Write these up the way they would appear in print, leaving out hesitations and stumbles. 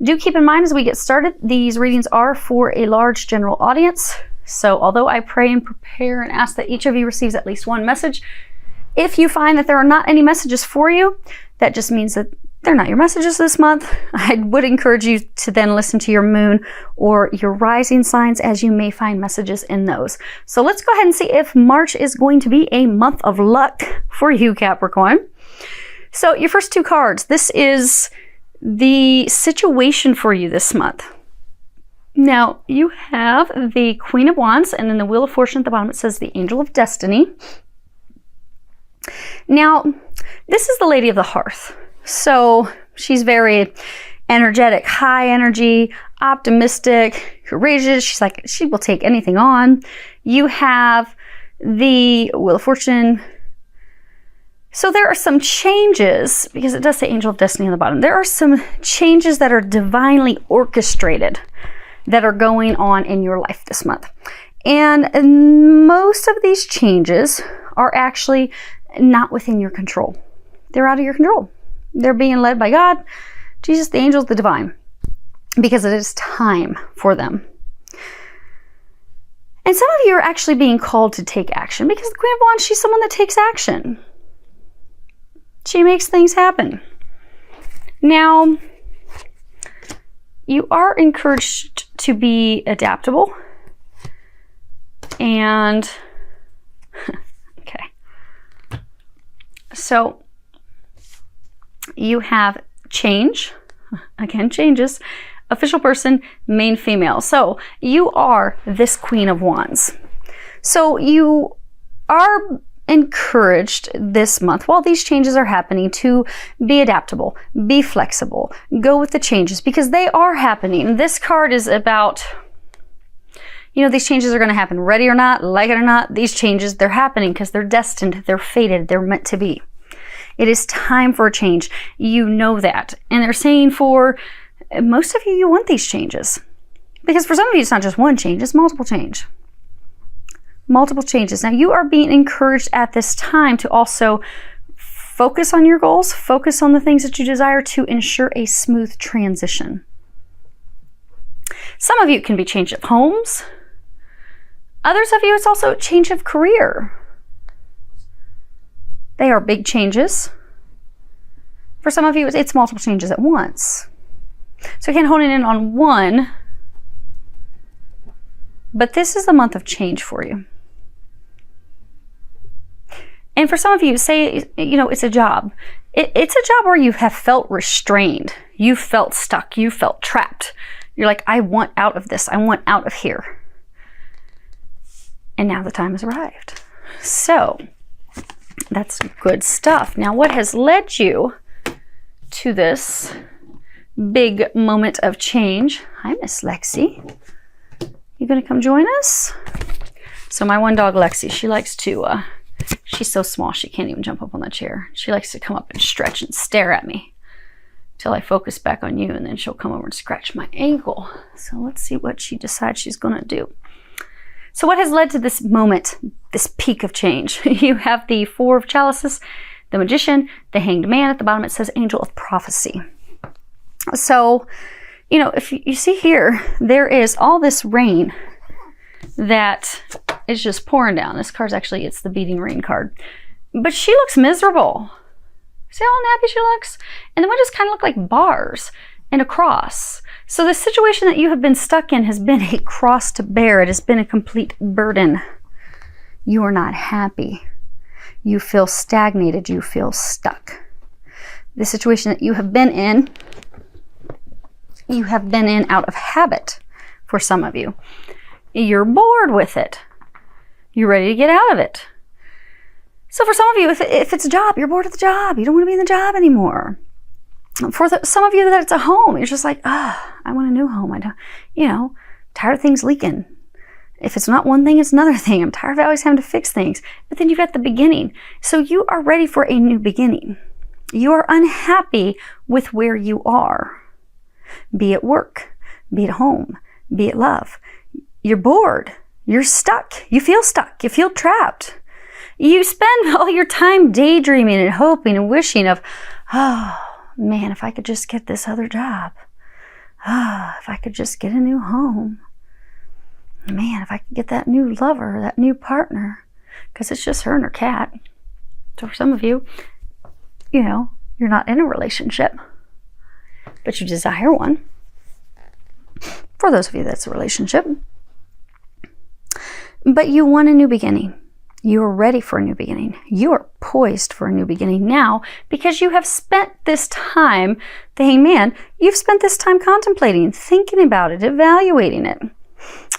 Do keep in mind as we get started, these readings are for a large general audience. So although I pray and prepare and ask that each of you receives at least one message, if you find that there are not any messages for you, that just means that they're not your messages this month. I would encourage you to then listen to your moon or your rising signs, as you may find messages in those. So let's go ahead and see if March is going to be a month of luck for you, Capricorn. So your first two cards, this is the situation for you this month. Now you have the Queen of Wands, and then the Wheel of Fortune at the bottom, it says the Angel of Destiny. Now, this is the Lady of the Hearth. So she's very energetic, high energy, optimistic, courageous. She's like, she will take anything on. You have the Wheel of Fortune. So there are some changes, because it does say Angel of Destiny on the bottom. There are some changes that are divinely orchestrated that are going on in your life this month. And most of these changes are actually not within your control. They're out of your control. They're being led by God, Jesus, the angels, the divine, because it is time for them. And some of you are actually being called to take action, because the Queen of Wands, she's someone that takes action. She makes things happen. Now, you are encouraged to be adaptable and okay. So you have change, again, changes, official person, main female. So you are this Queen of Wands. So you are encouraged this month, while these changes are happening, to be adaptable, be flexible, go with the changes, because they are happening. This card is about, you know, these changes are going to happen. Ready or not, like it or not, these changes, they're happening because they're destined, they're fated, they're meant to be. It is time for a change. You know that. And they're saying for most of you, you want these changes. Because for some of you, it's not just one change, it's multiple change. Multiple changes. Now you are being encouraged at this time to also focus on your goals, focus on the things that you desire to ensure a smooth transition. Some of you, it can be change of homes. Others of you, it's also a change of career. They are big changes. For some of you, it's multiple changes at once. So you can't hone in on one, but this is the month of change for you. And for some of you, say, you know, it's a job. It's a job where you have felt restrained. You felt stuck. You felt trapped. You're like, I want out of this. I want out of here. And now the time has arrived. So that's good stuff. Now, what has led you to this big moment of change? Hi, Miss Lexi. You gonna come join us? So my one dog, Lexi, she likes to, she's so small she can't even jump up on the chair. She likes to come up and stretch and stare at me till I focus back on you, and then she'll come over and scratch my ankle. So let's see what she decides she's gonna do. So what has led to this moment, this peak of change? You have the Four of Chalices, the Magician, the Hanged Man. At the bottom it says Angel of Prophecy. So, you know, if you see here, there is all this rain that is just pouring down. This card's actually, it's the beating rain card. But she looks miserable. See how unhappy she looks? And the windows kind of look like bars and a cross. So the situation that you have been stuck in has been a cross to bear. It has been a complete burden. You are not happy. You feel stagnated. You feel stuck. The situation that you have been in out of habit for some of you. You're bored with it. You're ready to get out of it. So for some of you, if it's a job, you're bored of the job. You don't want to be in the job anymore. For some of you, that it's a home. You're just like, I want a new home. I don't, you know, tired of things leaking. If it's not one thing, it's another thing. I'm tired of always having to fix things. But then you've got the beginning. So you are ready for a new beginning. You are unhappy with where you are. Be it work, be it home, be it love. You're bored. You're stuck. You feel trapped. You spend all your time daydreaming and hoping and wishing of, oh man, if I could just get this other job. If I could just get a new home. Man, if I could get that new lover, that new partner. Because it's just her and her cat. So for some of you, you know, you're not in a relationship, but you desire one. For those of you that's a relationship. But you want a new beginning. You are ready for a new beginning. You are poised for a new beginning now because you have spent this time, the Hangman, you've spent this time contemplating, thinking about it, evaluating it.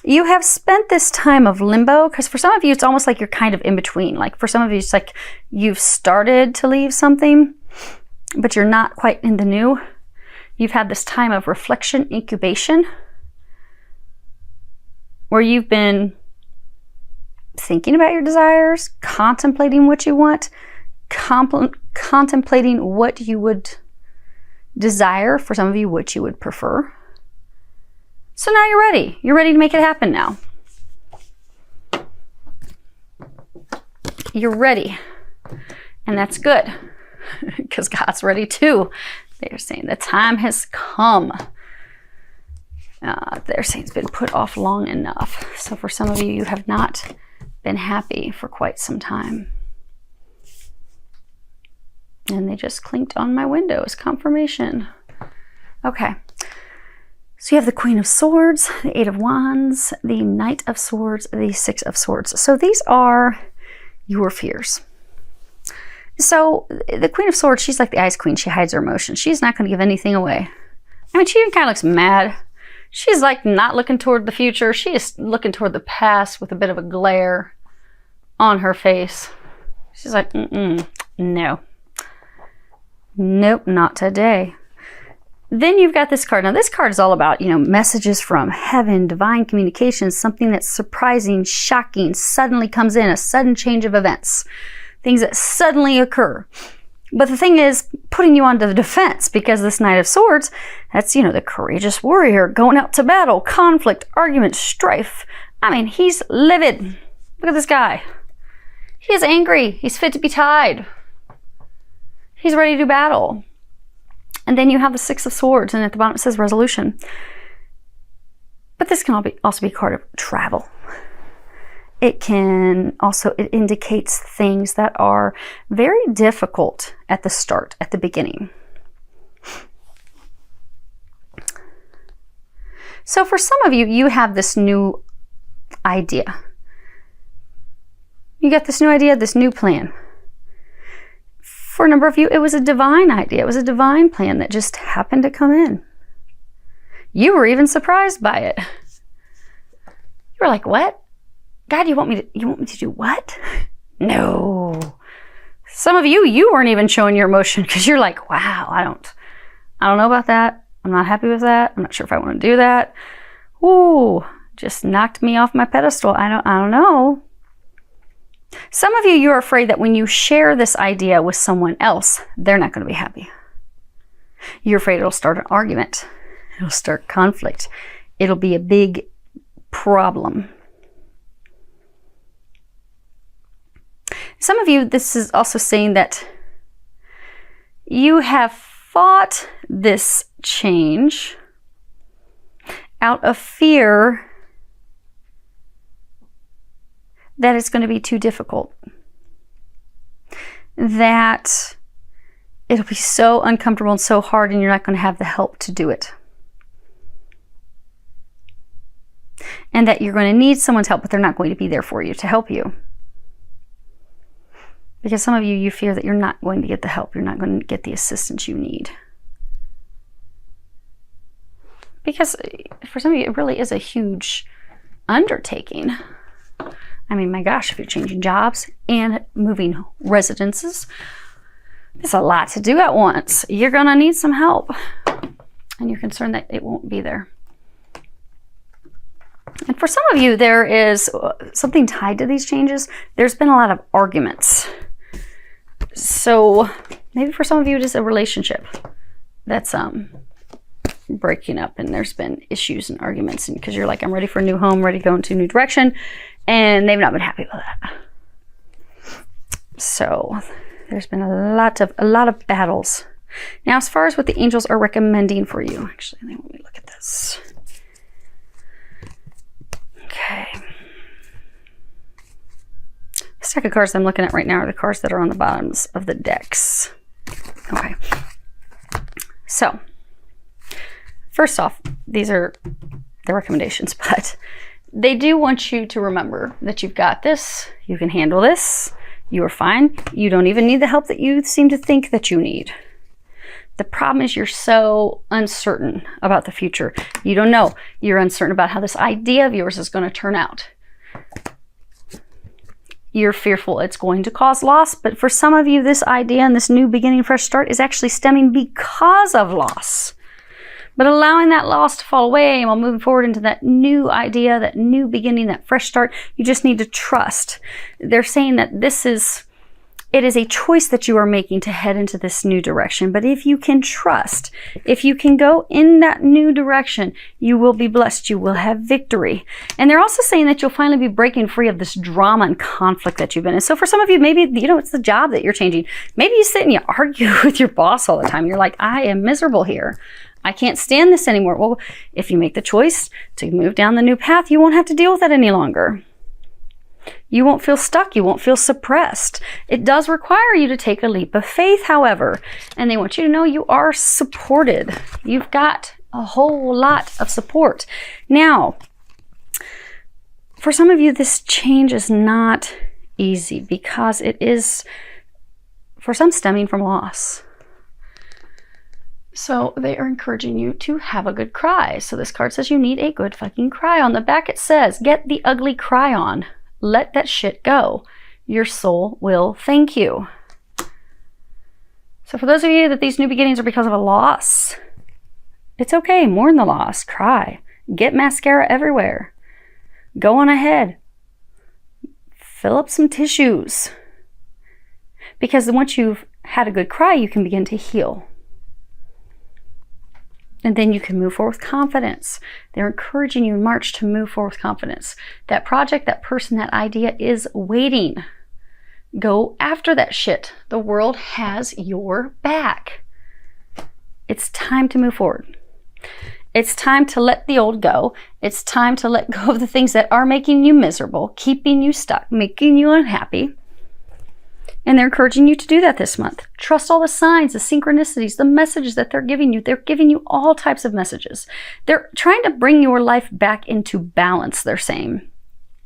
You have spent this time of limbo, because for some of you, it's almost like you're kind of in between. Like for some of you, it's like you've started to leave something, but you're not quite in the new. You've had this time of reflection, incubation, where you've been thinking about your desires, contemplating what you want, contemplating what you would desire, for some of you, what you would prefer. So now you're ready. You're ready to make it happen now. You're ready. And that's good, because God's ready too. They're saying the time has come. They're saying it's been put off long enough. So for some of you, you have not been happy for quite some time. And they just clinked on my window as confirmation. Okay. So you have the Queen of Swords, the Eight of Wands, the Knight of Swords, the Six of Swords. So these are your fears. So the Queen of Swords, she's like the Ice Queen. She hides her emotions. She's not going to give anything away. I mean, she even kind of looks mad. She's like not looking toward the future. She is looking toward the past with a bit of a glare on her face. She's like, no. Nope, not today. Then you've got this card. Now this card is all about, you know, messages from heaven, divine communications, something that's surprising, shocking, suddenly comes in, a sudden change of events, things that suddenly occur. But the thing is, putting you onto the defense, because this Knight of Swords, that's, you know, the courageous warrior going out to battle, conflict, argument, strife. I mean, he's livid. Look at this guy. He is angry. He's fit to be tied. He's ready to battle. And then you have the Six of Swords, and at the bottom it says resolution. But this can also be a card of travel. It indicates things that are very difficult at the start, at the beginning. So for some of you, you have this new idea. You got this new idea, this new plan. For a number of you, it was a divine idea. It was a divine plan that just happened to come in. You were even surprised by it. You were like, what? God, you want me to do what? No. Some of you, you weren't even showing your emotion because you're like, wow, I don't know about that. I'm not happy with that. I'm not sure if I want to do that. Ooh, just knocked me off my pedestal. I don't know. Some of you, you're afraid that when you share this idea with someone else, they're not going to be happy. You're afraid it'll start an argument. It'll start conflict. It'll be a big problem. Some of you, this is also saying that you have fought this change out of fear that it's going to be too difficult. That it'll be so uncomfortable and so hard, and you're not going to have the help to do it. And that you're going to need someone's help, but they're not going to be there for you to help you. Because some of you, you fear that you're not going to get the help. You're not going to get the assistance you need. Because for some of you, it really is a huge undertaking. I mean, my gosh, if you're changing jobs and moving residences, there's a lot to do at once. You're going to need some help. And you're concerned that it won't be there. And for some of you, there is something tied to these changes. There's been a lot of arguments. So maybe for some of you, it is a relationship that's breaking up, and there's been issues and arguments, and because you're like, I'm ready for a new home, ready to go into a new direction, and they've not been happy with that. So there's been a lot of battles. Now, as far as what the angels are recommending for you, actually, let me look look at this. Okay. The stack of cards I'm looking at right now are the cards that are on the bottoms of the decks. Okay. So, first off, these are the recommendations, but they do want you to remember that you've got this, you can handle this, you are fine, you don't even need the help that you seem to think that you need. The problem is you're so uncertain about the future. You don't know. You're uncertain about how this idea of yours is going to turn out. You're fearful it's going to cause loss, but for some of you, this idea and this new beginning, fresh start is actually stemming because of loss. But allowing that loss to fall away while moving forward into that new idea, that new beginning, that fresh start, you just need to trust. They're saying that it is a choice that you are making to head into this new direction. But if you can trust, if you can go in that new direction, you will be blessed. You will have victory. And they're also saying that you'll finally be breaking free of this drama and conflict that you've been in. So for some of you, maybe, it's the job that you're changing. Maybe you sit and you argue with your boss all the time. You're like, I am miserable here. I can't stand this anymore. Well, if you make the choice to move down the new path, you won't have to deal with that any longer. You won't feel stuck. You won't feel suppressed. It does require you to take a leap of faith, however, and they want you to know you are supported. You've got a whole lot of support. Now, for some of you, this change is not easy because it is, for some, stemming from loss. So they are encouraging you to have a good cry. So this card says you need a good fucking cry. On the back it says, get the ugly cry on. Let that shit go. Your soul will thank you. So for those of you that these new beginnings are because of a loss, it's okay. Mourn the loss. Cry. Get mascara everywhere. Go on ahead. Fill up some tissues. Because once you've had a good cry, you can begin to heal. And then you can move forward with confidence. They're encouraging you in March to move forward with confidence. That project, that person, that idea is waiting. Go after that shit. The world has your back. It's time to move forward. It's time to let the old go. It's time to let go of the things that are making you miserable, keeping you stuck, making you unhappy. And they're encouraging you to do that this month. Trust all the signs, the synchronicities, the messages that they're giving you. They're giving you all types of messages. They're trying to bring your life back into balance, they're saying.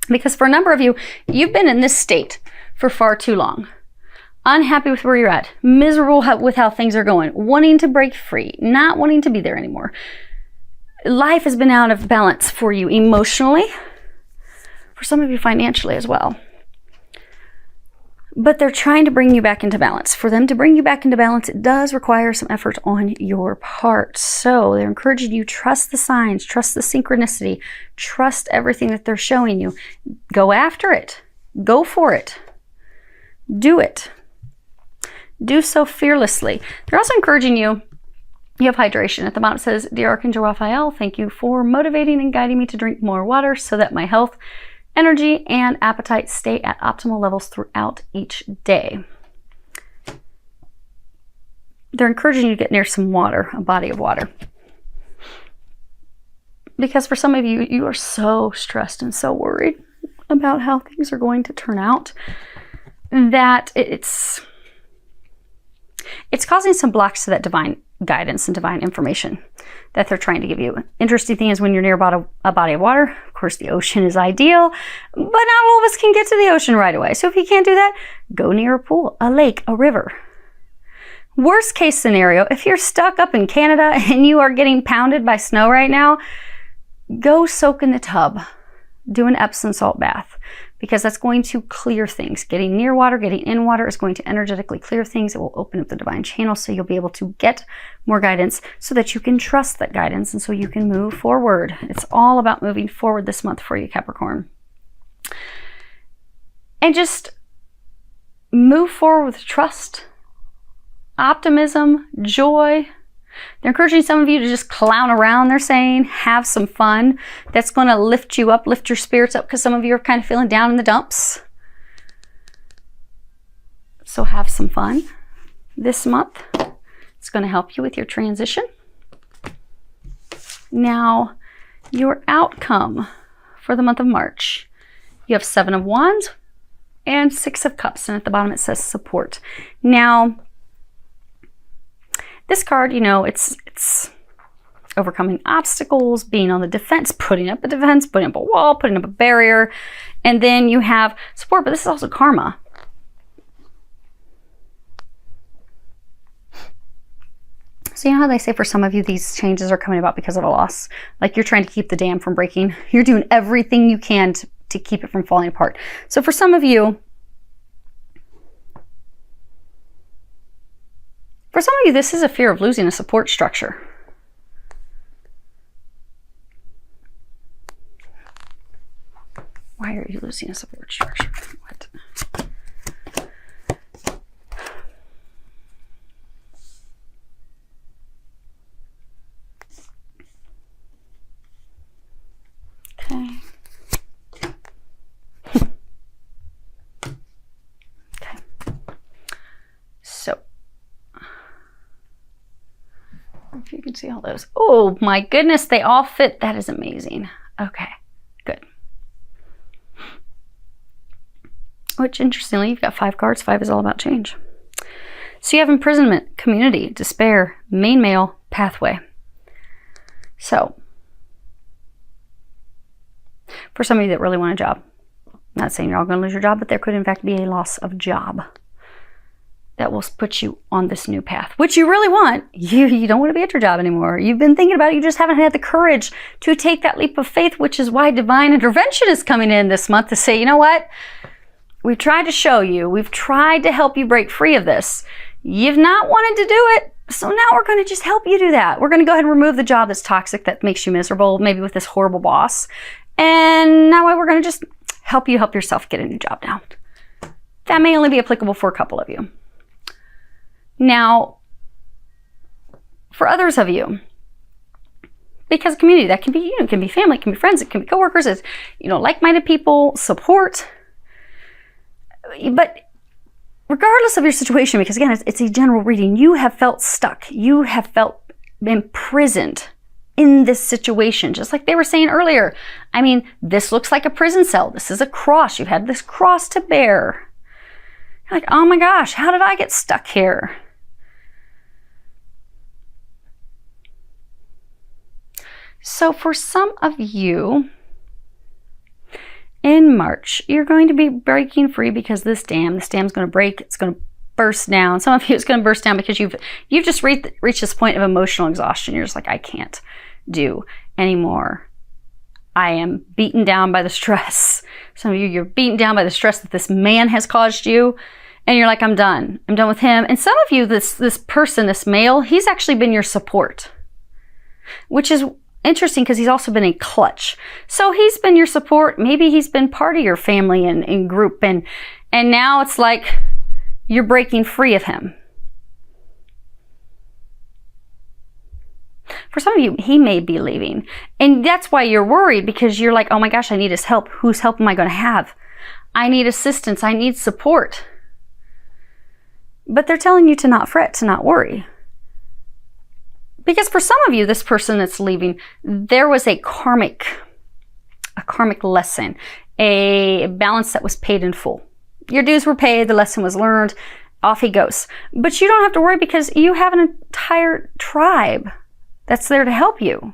Because for a number of you, you've been in this state for far too long. Unhappy with where you're at, miserable with how things are going, wanting to break free, not wanting to be there anymore. Life has been out of balance for you emotionally, for some of you financially as well. But they're trying to bring you back into balance. For them to bring you back into balance, it does require some effort on your part. So they're encouraging you, trust the signs, trust the synchronicity, trust everything that they're showing you. Go after it. Go for it. Do it. Do so fearlessly. They're also encouraging you have hydration. At the bottom it says, Dear Archangel Raphael, thank you for motivating and guiding me to drink more water so that my health, energy, and appetite stay at optimal levels throughout each day. They're encouraging you to get near some water, a body of water. Because for some of you, you are so stressed and so worried about how things are going to turn out that it's causing some blocks to that divine guidance and divine information that they're trying to give you. Interesting thing is when you're near about a body of water, of course the ocean is ideal, but not all of us can get to the ocean right away. So if you can't do that, go near a pool, a lake, a river. Worst case scenario, if you're stuck up in Canada and you are getting pounded by snow right now, go soak in the tub. Do an Epsom salt bath, because that's going to clear things. Getting near water, getting in water is going to energetically clear things. It will open up the divine channel so you'll be able to get more guidance so that you can trust that guidance and so you can move forward. It's all about moving forward this month for you, Capricorn. And just move forward with trust, optimism, joy. They're encouraging some of you to just clown around, they're saying, have some fun. That's going to lift you up, lift your spirits up, because some of you are kind of feeling down in the dumps. So have some fun this month. It's going to help you with your transition. Now, your outcome for the month of March. You have 7 of Wands and 6 of Cups, and at the bottom it says support. Now, this card, you know, it's overcoming obstacles, being on the defense, putting up a defense, putting up a wall, putting up a barrier, and then you have support, but this is also karma. So you know how they say for some of you, these changes are coming about because of a loss? Like you're trying to keep the dam from breaking. You're doing everything you can to keep it from falling apart. So for some of you, this is a fear of losing a support structure. Why are you losing a support structure? What? Okay. Okay. So, if you can see all those. Oh my goodness, they all fit. That is amazing. Okay, good. Which, interestingly, you've got 5 cards. 5 is all about change. So you have imprisonment, community, despair, main male, pathway. So, for some of you that really want a job, I'm not saying you're all going to lose your job, but there could in fact be a loss of job that will put you on this new path, which you really want. You don't want to be at your job anymore. You've been thinking about it. You just haven't had the courage to take that leap of faith, which is why divine intervention is coming in this month to say, you know what? We've tried to show you. We've tried to help you break free of this. You've not wanted to do it. So now we're going to just help you do that. We're going to go ahead and remove the job that's toxic, that makes you miserable, maybe with this horrible boss. And now we're going to just help you help yourself get a new job now. That may only be applicable for a couple of you. Now, for others of you, because community, that can be, it can be family, it can be friends, it can be coworkers, it's, like-minded people, support. But regardless of your situation, because again, it's a general reading, you have felt stuck. You have felt imprisoned in this situation, just like they were saying earlier. I mean, this looks like a prison cell. This is a cross. You've had this cross to bear. You're like, oh my gosh, how did I get stuck here? So for some of you, in March, you're going to be breaking free because this dam's going to break. It's going to burst down. Some of you, it's going to burst down because you've just reached this point of emotional exhaustion. You're just like, I can't do anymore. I am beaten down by the stress. Some of you, you're beaten down by the stress that this man has caused you. And you're like, I'm done. I'm done with him. And some of you, this person, this male, he's actually been your support, which is interesting because he's also been a clutch. So he's been your support. Maybe he's been part of your family and group. And now it's like you're breaking free of him. For some of you, he may be leaving. And that's why you're worried, because you're like, oh my gosh, I need his help. Whose help am I going to have? I need assistance. I need support. But they're telling you to not fret, to not worry. Because for some of you, this person that's leaving, there was a karmic lesson, a balance that was paid in full. Your dues were paid, the lesson was learned, off he goes. But you don't have to worry because you have an entire tribe that's there to help you.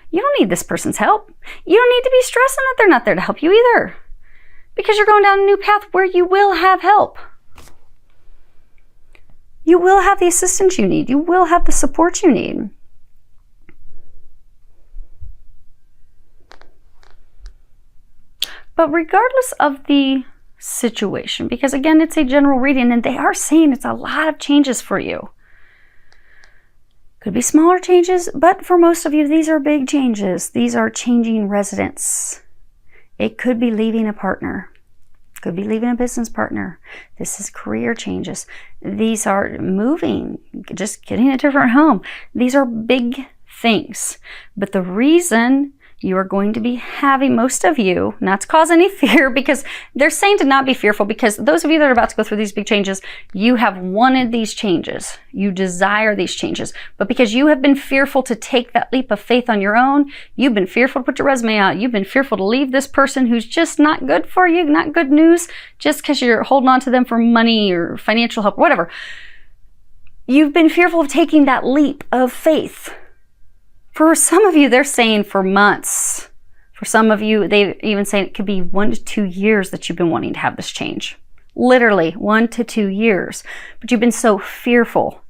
You don't need this person's help. You don't need to be stressing that they're not there to help you either. Because you're going down a new path where you will have help. You will have the assistance you need. You will have the support you need. But regardless of the situation, because again, it's a general reading and they are saying it's a lot of changes for you. Could be smaller changes, but for most of you, these are big changes. These are changing residence. It could be leaving a partner. Could be leaving a business partner. This is career changes. These are moving, just getting a different home. These are big things. But the reason You are going to be having, most of you, not to cause any fear, because they're saying to not be fearful, because those of you that are about to go through these big changes, you have wanted these changes. You desire these changes. But because you have been fearful to take that leap of faith on your own, you've been fearful to put your resume out, you've been fearful to leave this person who's just not good for you, not good news, just because you're holding on to them for money or financial help, whatever. You've been fearful of taking that leap of faith. For some of you, they're saying for months. For some of you, they even say it could be 1 to 2 years that you've been wanting to have this change. Literally 1 to 2 years. But you've been so fearful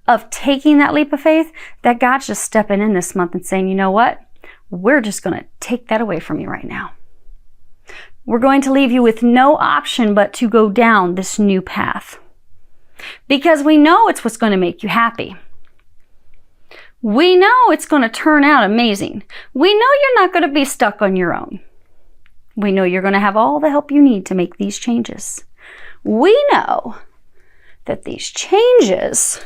of taking that leap of faith that God's just stepping in this month and saying, you know what? We're just going to take that away from you right now. We're going to leave you with no option but to go down this new path. Because we know it's what's going to make you happy. We know it's going to turn out amazing. We know you're not going to be stuck on your own. We know you're going to have all the help you need to make these changes. We know that these changes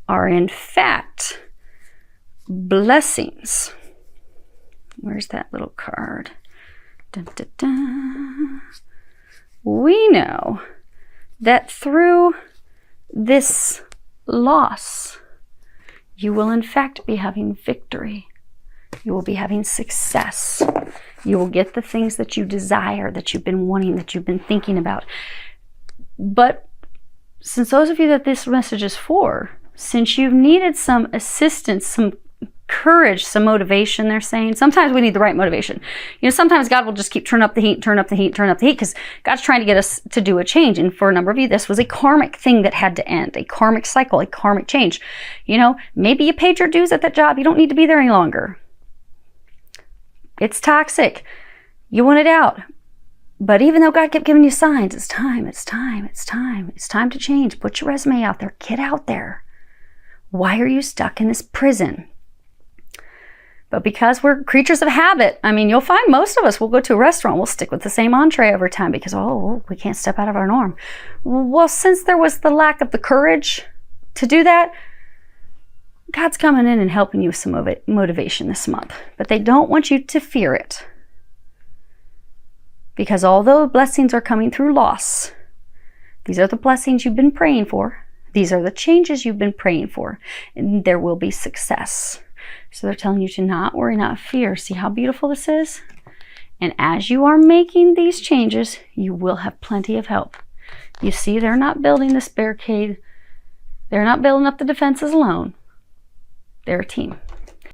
are in fact blessings. Where's that little card? Dun, dun, dun. We know that through this loss, you will in fact be having victory. You will be having success. You will get the things that you desire, that you've been wanting, that you've been thinking about. But since those of you that this message is for, since you've needed some assistance, some courage, some motivation, they're saying. Sometimes we need the right motivation. You know, sometimes God will just keep turn up the heat, because God's trying to get us to do a change. And for a number of you, this was a karmic thing that had to end, a karmic cycle, a karmic change. You know, maybe you paid your dues at that job. You don't need to be there any longer. It's toxic. You want it out. But even though God kept giving you signs, it's time to change. Put your resume out there. Get out there. Why are you stuck in this prison? But because we're creatures of habit, I mean, you'll find most of us will go to a restaurant, we'll stick with the same entree over time because, we can't step out of our norm. Well, since there was the lack of the courage to do that, God's coming in and helping you with some motivation this month. But they don't want you to fear it. Because although blessings are coming through loss, these are the blessings you've been praying for. These are the changes you've been praying for. And there will be success. So they're telling you to not worry, not fear. See how beautiful this is? And as you are making these changes, you will have plenty of help. You see, they're not building this barricade. They're not building up the defenses alone. They're a team.